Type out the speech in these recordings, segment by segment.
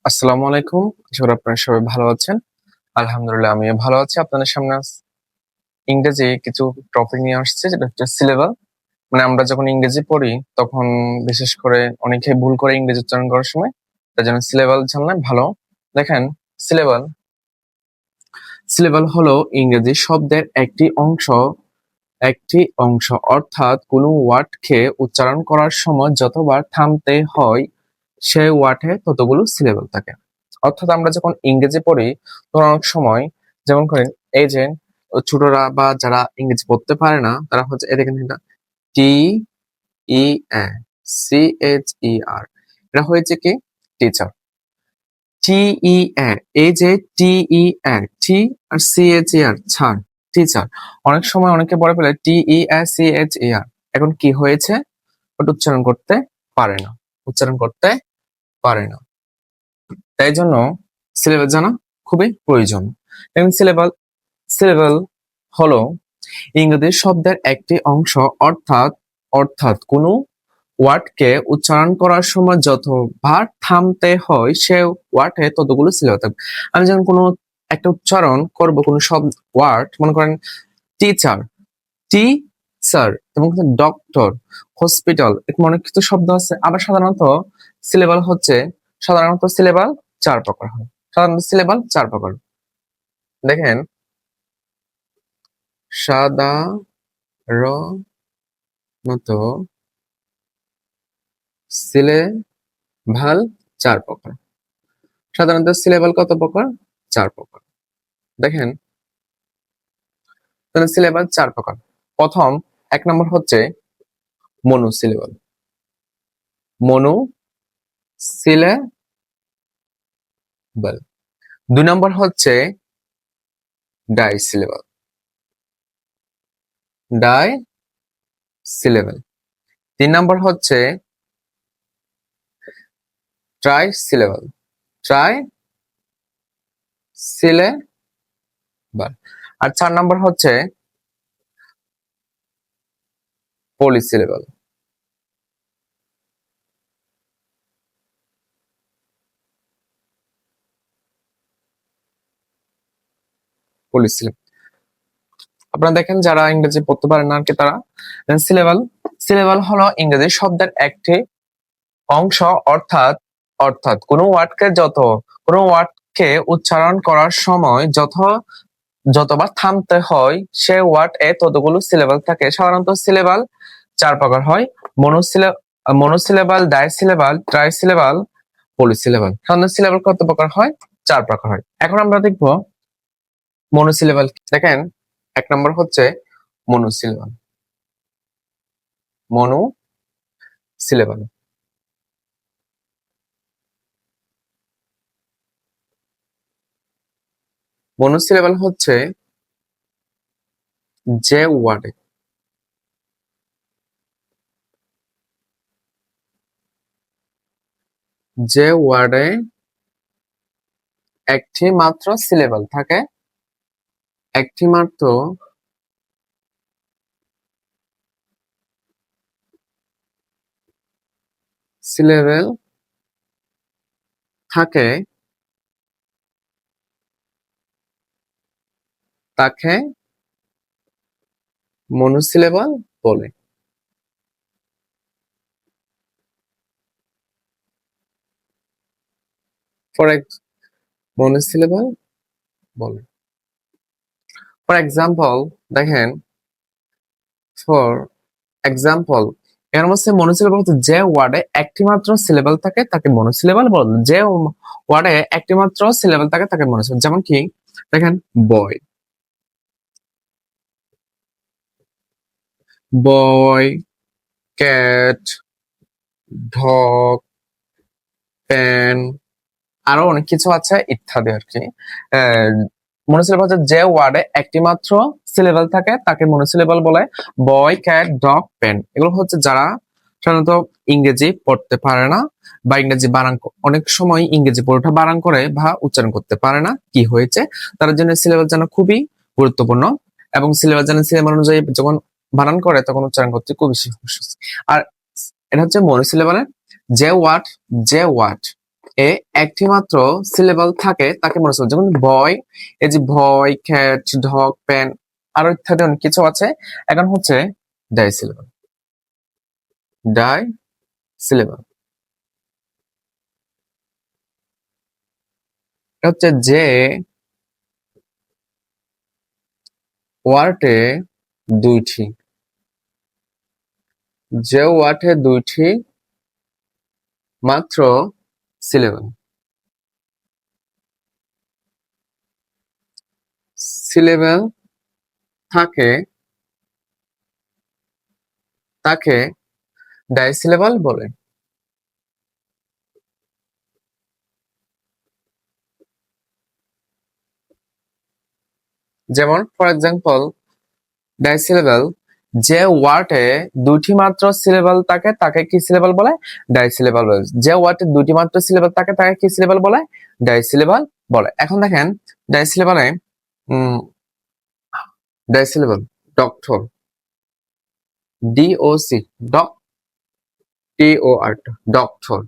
আসসালামু আলাইকুম। আশা করি আপনারা সবাই ভালো আছেন। আলহামদুলিল্লাহ আমিও ভালো আছি। আপনাদের সামনে ইংরেজি কিছু টপিক নিয়ে আসছে, যেটা হচ্ছে সিলেবাল। মানে আমরা যখন ইংরেজি পড়ি তখন বিশেষ করে অনেকে ভুল করে ইংরেজি উচ্চারণ করার সময়, তার জন্য সিলেবাল জানলে ভালো। দেখেন, সিলেবাল সিলেবাল হলো ইংরেজি শব্দের একটি অংশ, অর্থাৎ কোনো ওয়ার্ডকে উচ্চারণ করার সময় যতবার থামতে হয় সেই ওয়ার্ডে ততগুলো সিলেবাল থাকে। অর্থাৎ আমরা যখন ইংরেজি পড়ি তখন অনেক সময়, যেমন করেন, এই যে ছোটরা বা যারা ইংরেজি পড়তে পারে না তারা হচ্ছে এদিকে টি ই সি এইচ ই আর, এটা হয়েছে কি টিচার। টি ই এই যে টি ই টি আর সি এইচ ই আর, ছাড়, টিচার। অনেক সময় অনেকে বলে ফেলে টি ই সি এইচ ই আর, এখন কি হয়েছে, ওটা উচ্চারণ করতে পারে না, উচ্চারণ করতে পারে না। তাই জন্য সিলেবাস জানা খুবই প্রয়োজন। এবং সিলেবাল হলো ইংরেজি শব্দের একটি অংশ, অর্থাৎ অর্থাৎ কোনো ওয়ার্ডকে উচ্চারণ করার সময় যতবার থামতে হয় সে ওয়ার্ডে ততগুলো সিলেবাস থাকবে। আমি যখন কোনো একটা উচ্চারণ করব, কোনো শব্দ ওয়ার্ড, মনে করেন টিচার, টি স্যার, এবং ডক্টর, হসপিটাল, এরকম অনেক কিছু শব্দ আছে। আবার সাধারণত সিলেবাল 4 প্রকার হয়। সাধারণত সিলেবাল 4 প্রকার। দেখেন, সাধারণত সিলেবাল 4 প্রকার। সাধারণত সিলেবাল কত প্রকার? 4 প্রকার। দেখেন, সিলেবাল 4 প্রকার। প্রথম 1 নম্বর হচ্ছে মনোসিলেবাল। মনোসিলেবাল। 2 নম্বর হচ্ছে ডাইসিলেবাল। ডাইসিলেবাল। 3 নম্বর হচ্ছে ট্রাইসিলেবাল। ট্রাইসিলেবাল। আর 4 নম্বর হচ্ছে পলিসিলেবাল। পলিসিলেবাল। আপনারা দেখেন, যারা ইংরেজি পড়তে পারেন না আর কি, তারা সিলেবাল হলো ইংরেজি শব্দের একটি অংশ, অর্থাৎ অর্থাৎ কোনো ওয়ার্ডকে উচ্চারণ করার সময় যতবার থামতে হয় সে ওয়ার্ড এ ততগুলো সিলেবাল থাকে। সাধারণত সিলেবাল 4 প্রকার হয়: মনোসিলেবাল, ডাইসিলেবাল, ট্রাইসিলেবাল, পলিসিলেবাল। সাধারণত সিলেবাল কত প্রকার হয়? 4 প্রকার হয়। এখন আমরা দেখবো মনোসিলেবাল। দেখেন, 1 নম্বর হচ্ছে মনোসিলেবাল। মনোসিলেবাল মনোসিলেবাল হচ্ছে যে ওয়ার্ডে একটি মাত্র সিলেবাল থাকে, একটি মাত্র সিলেবাল থাকে, তাকে মনোসিলেবাল বলে। মনোসিলেবাল বলে। ফর এক্সাম্পল, দেখেন, ফর এক্সাম্পল, এর মধ্যে মনোসিলেবাল হচ্ছে যে ওয়ার্ডে একটি মাত্র সিলেবাল থাকে তাকে মনোসিলেবাল বলে। যে ওয়ার্ডে একটি মাত্র সিলেবাল থাকে তাকে মনোসিলেবাল। যেমন কি, দেখেন, বয়, বয়, ক্যাট, ডগ, পেন, আরো অনেক কিছু আছে ইত্যাদি আর কি। মনোসিলেবাল হচ্ছে যে ওয়ার্ডে একটি মাত্র সিলেবাল থাকে তাকে মনোসিলেবাল বলে। বয়, ক্যাট, ডগ, পেন, এগুলো হচ্ছে যারা সাধারণত ইংরেজি পড়তে পারে না বা ইংরেজি বানান, অনেক সময় ইংরেজি পুরোটা বানান করে বা উচ্চারণ করতে পারে না, কি হয়েছে, তার জন্য সিলেবাল জানা খুবই গুরুত্বপূর্ণ। এবং সিলেবাল অনুযায়ী যখন বানান করে তখন উচ্চারণ করতে খুব বেশি সমস্যা হয়। আর এটা হচ্ছে মনোসিলেবালের যে ওয়ার্ড এ একটি মাত্র সিলেবল থাকে তাকে মনোসিলেবল, যেমন বয়, এই যে ভয়, ক্যাট, ডগ, পেন, আরো ইত্যাদি অনেক কিছু আছে। এখন হচ্ছে ডাই সিলেবল। ডাই সিলেবল হচ্ছে যে ওয়ার্ডে দুইটি, যে ওয়ার্ডে দুইটি মাত্র সিলেবল, সিলেবল থাকে তাকে ডাইসিলেবল বলে। যেমন ফর এক্সাম্পল ডাইসিলেবল, যে ওয়ার্ডে দুইটি মাত্র সিলেবল থাকে তাকে কি সিলেবল বলে? ডাইসিলেবল বলে। যে ওয়ার্ডে দুইটি মাত্র সিলেবল থাকে তাকে কি সিলেবল বলে? ডাইসিলেবল বলে। এখন দেখেন ডাইসিলেবলে disyllable doctor, DOC, doc, TOR, doctor,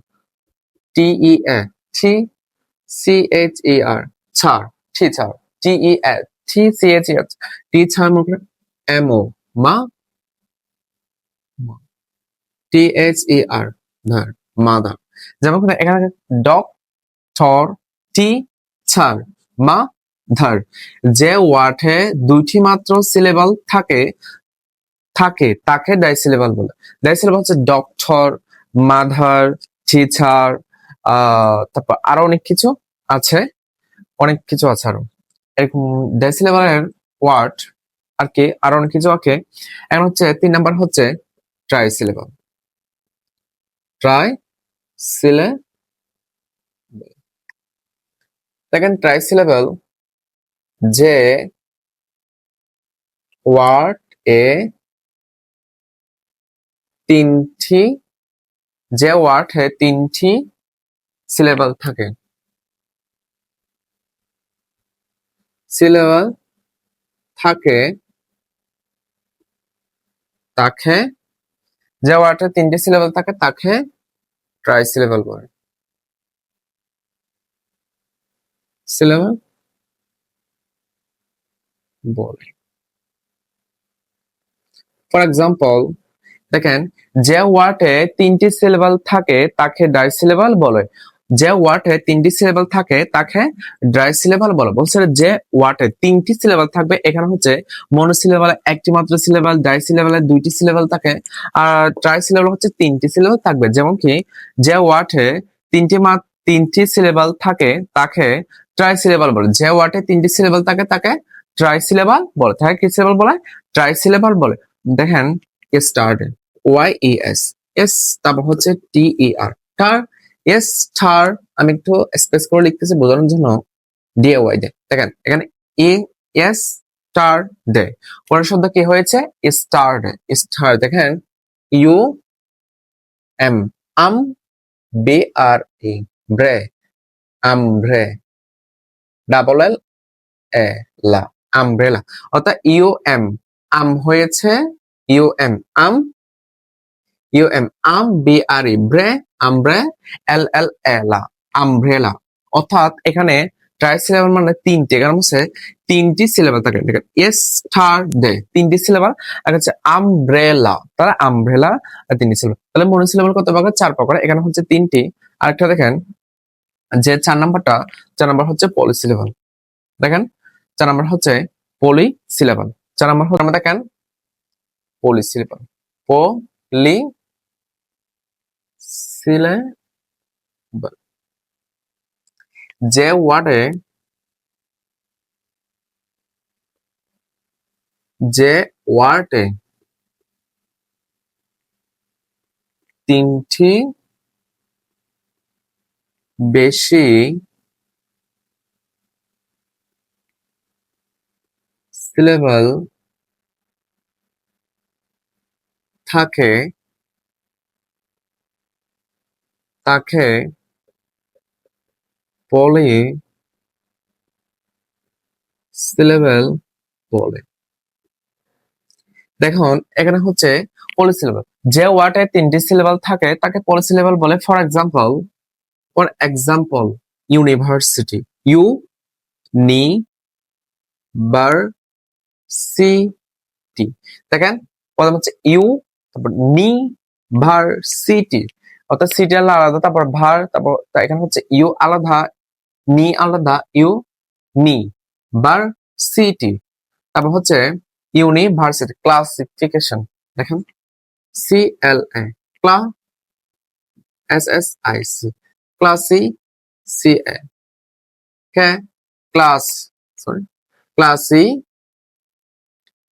TEA, CHER, ছাড়, টিচার, TEA, TCHER, টিচার মুখে MO, মা, THER, ধার, মাদার। যেমন এখানে ডক্টর, টিচার, মা, ধার, যে ওয়ার্ডে দুইটি মাত্র সিলেবল থাকে তাকে ডাইসিলেবল বলে। ডাইসিলেবল হচ্ছে ডক্টর, মাদার, টিচার, তারপর আরো অনেক কিছু আছে, আরো এরকম ডাইসিলেবলের ওয়ার্ড আর কি, আরো অনেক কিছু আছে। এখন হচ্ছে 3 নাম্বার হচ্ছে ট্রাইসিলেবল। ট্রাইসিলেবল, দেখেন ট্রাইসিলেবল যে ওয়ার্ড এ তিনটি, যে ওয়ার্ডে তিনটি সিলেবল থাকে, সিলেবল থাকে তাকে, যে ওয়ার্ডে তিনটি সিলেবল থাকে তাকে ট্রাইসিলেবল বলে। সিলেবল বলে। ফর এক্সাম্পল দেখেন, যে ওয়ার্ডে তিনটি সিলেবল থাকে তাকে ডাইসিলেবল বলে। যে ওয়ার্ডে তিনটি সিলেবল থাকে তাকে ডাইসিলেবল বলে। বলছে যে ওয়ার্ডে তিনটি সিলেবল থাকবে, এখানে হচ্ছে মনোসিলেবলে একটি মাত্র সিলেবল, ডাইসিলেবলে দুইটি সিলেবল থাকে, আর ট্রাইসিলেবল হচ্ছে তিনটি সিলেবল থাকবে। যেমন কি যে ওয়ার্ডে তিনটি সিলেবল থাকে তাকে ট্রাইসিলেবল বলে। যে ওয়ার্ডে তিনটি সিলেবল থাকে তাকে ট্রাইসিলেবল বলে। তাকে কি সিলেবল বলে? ট্রাইসিলেবল বলে। দেখেন স্টার্ট, YES, এস, তারপর হচ্ছে TER, টার, এস টার, আমি একটু স্পেস করে লিখতেছি বোঝানোর জন্য, DAY দে। দেখেন এখানে এস স্টার দে, পরের শব্দ কি হয়েছে? স্টার দে, স্টার। দেখেন UM, আম, BRE, ব্রে, আমব্রে, ডাবল এ লা, আমব্রেলা। অর্থাৎ UM, আম হয়েছে UM, আম, BRE, ব্রে, আমব্রে, LLA, আমব্রেলা। অর্থাৎ এখানে ট্রাইসিলেবল মানে তিনটি, এখানে হচ্ছে তিনটি সিলেবল থাকে। দেখেন এস স্টার দে, তিনটি সিলেবল, আর হচ্ছে আমব্রেলা, তারা আমব্রেলা, আর তিনটি সিলেবল। তাহলে মনোসিলেবল কত প্রকার? 4 প্রকার। এখানে হচ্ছে তিনটি। আরেকটা দেখেন যে 4 নাম্বার হচ্ছে পলিসিলেবল। দেখেন 4 নাম্বার হচ্ছে পলিসিলেবল। 4 নাম্বার হচ্ছে দেখেন পলিসিলেবল, পলিসিলেবল, যে ওয়ার্ডে তিনটি বেশি সিলেবল থাকে তাকে পলিসিলেবল বলে। দেখুন এখানে হচ্ছে পলিসিলেবল, যে ওয়ার্ডে তিনটি সিলেবল থাকে তাকে পলিসিলেবল বলে। For example for example university, university. দেখেন প্রথম হচ্ছে ইউ, তারপর নি ভার্সিটি, অর্থাৎ সিটি আলাদা, তারপর ভার, তারপর এখানে হচ্ছে ইউ আলাদা, নি আলাদা, ইউ নি ভার্সিটি। তারপর হচ্ছে ইউনিভার্সিটি। ক্লাসিফিকেশন দেখেন CLA, ক্লা SSIC, ক্লাসি CA, কে ক্লাস, সরি ক্লাসি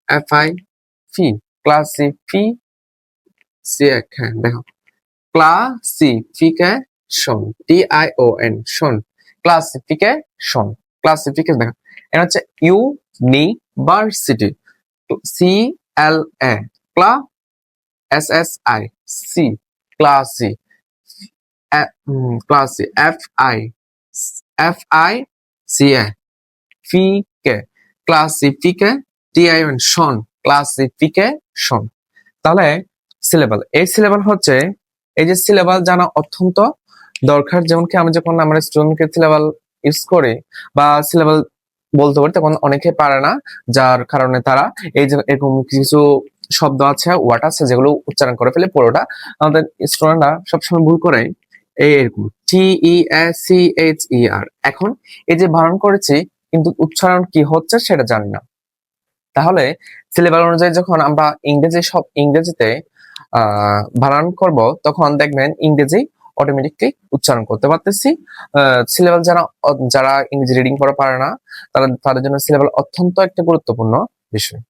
FI, ক্লাসিফি CA, হ্যাঁ দেখো ক্লাসিফিকেশন TION, শন, ক্লাসিফিকেশন, ক্লাসিফিকেশন দেখো এটা হচ্ছে ইউনিভার্সিটি, CLA, ক্লা SSIC, ক্লাসি, ক্লাসি FICA, ফিকে, ক্লাসিফিকে TION, শন, ক্লাসিফিকেশন। তাহলে সিলেবাল, এই সিলেবাল হচ্ছে, এই যে সিলেবাল জানা অত্যন্ত দরকার। যেমন কি আমি যখন আমরা স্টুডেন্টকে সিলেবাল ইউজ করি বা সিলেবাল বলতে পারি, তখন অনেকে পারে না, যার কারণে তারা এই যে এরকম কিছু শব্দ আছে, ওয়ার্ড আছে, যেগুলো উচ্চারণ করে ফেলে পুরোটা। আমাদের স্টুডেন্টরা সবসময় ভুল করে এরকম TESCHER। এখন এই যে বানান করেছি, কিন্তু উচ্চারণ কি হচ্ছে সেটা জানি না। তাহলে সিলেবাস অনুযায়ী যখন আমরা ইংরেজিতে বানান করব, তখন দেখবেন ইংরেজি অটোমেটিকলি উচ্চারণ করতে পারতেছি। সিলেবাস যারা ইংরেজি রিডিং করা পারে না, তাদের জন্য সিলেবাস অত্যন্ত একটা গুরুত্বপূর্ণ বিষয়।